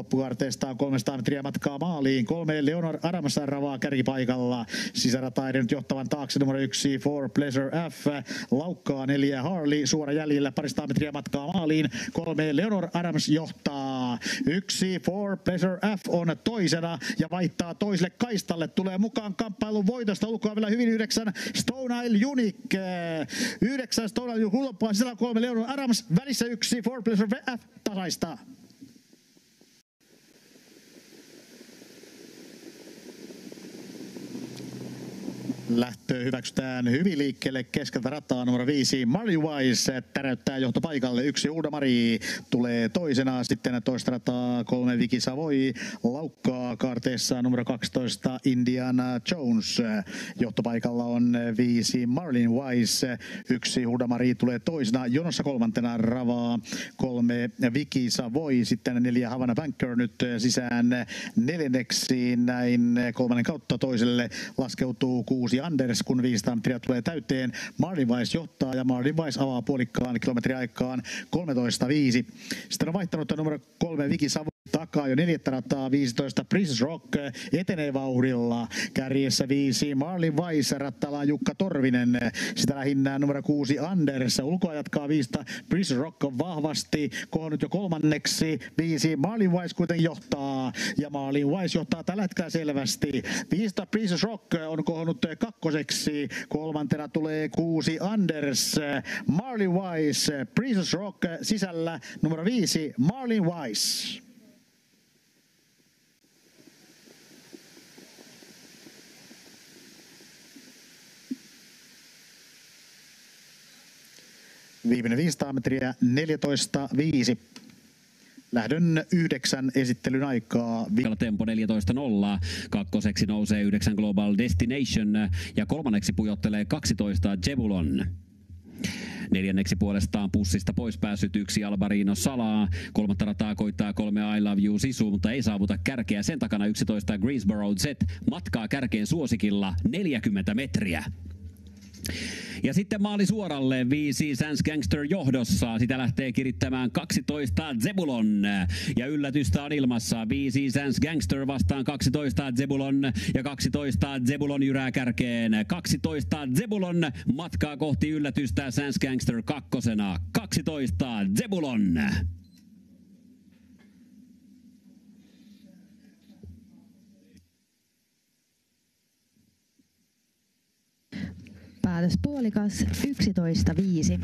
Loppukaarteesta 300 metriä matkaa maaliin. 3 Leonor Adams ravaa kärkipaikalla. Sisärataa nyt johtavan taakse numero 1 For Pleasure F. Laukkaa 4 Harley suora jäljellä. Parista metriä matkaa maaliin. 3 Leonor Adams johtaa. 1 For Pleasure F on toisena ja vaihtaa toiselle kaistalle. Tulee mukaan kamppailun voitosta. Ulkoa vielä hyvin 9 Stone Isle Unique. 9 Stone Isle Unique. Sisällä 3 Leonor Adams. Välissä 1 For Pleasure F tasaista. Lähtö hyväksytään hyvin liikkeelle keskeltä rataa numero 5. Marley Wise täräyttää johtopaikalle. 1 Uudamari tulee toisena. Sitten toista rataa 3 Vicky Savoy laukkaa kaarteessa numero 12 Indiana Jones. Johtopaikalla on 5 Marley Wise. 1 Uudamari tulee toisena. Jonossa kolmantena ravaa 3 Vicky Savoy. Sitten 4 Havana Banker nyt sisään neljänneksi. Näin kolmannen kautta toiselle laskeutuu 6 Anders, kun 500 metriä tulee täyteen. Marley Wise johtaa ja Marley Wise avaa puolikkaan kilometriaikaan 13.5. Sitten on vaihtanut numero 3 Vicky Savoy takaa jo 4. rataa 15 Princess Rock etenee vauhdilla. Kärjessä 5 Marley Wise, rattaillaan Jukka Torvinen. Sitä lähinnä numero 6 Anders. Ulkoa jatkaa 5 Princess Rock on vahvasti kohonnut jo kolmanneksi. 5 Marley Wise kuitenkin johtaa ja Marley Wise johtaa tällä hetkellä selvästi. 5 Princess Rock on kohonnut kakkoseksi. Kolmantena tulee 6 Anders. Marley Wise, Princess Rock sisällä numero 5 Marley Wise. Viimeinen 500 metriä 14.5. Lähdön 9 esittelyn aikaa. Tempo 14.0. Kakkoseksi nousee 9 Global Destination ja kolmanneksi pujottelee 12 Jebulon. Neljänneksi puolestaan pussista pois päässyt 1 Albarino Salaa. Kolmatta rataa koittaa 3 I Love You Sisu, mutta ei saavuta kärkeä. Sen takana 11 Greensboro Z matkaa kärkeen suosikilla 40 metriä. Ja sitten maali suoralle 5 Sans Gangster johdossa. Sitä lähtee kirittämään 12 Zebulon. Ja yllätystä on ilmassa. 5 Sans Gangster vastaan 12 Zebulon. Ja 12 Zebulon jyrää kärkeen. 12 Zebulon matkaa kohti yllätystä. Sans Gangster kakkosena. 12 Zebulon. Päätös puolikas 11.5.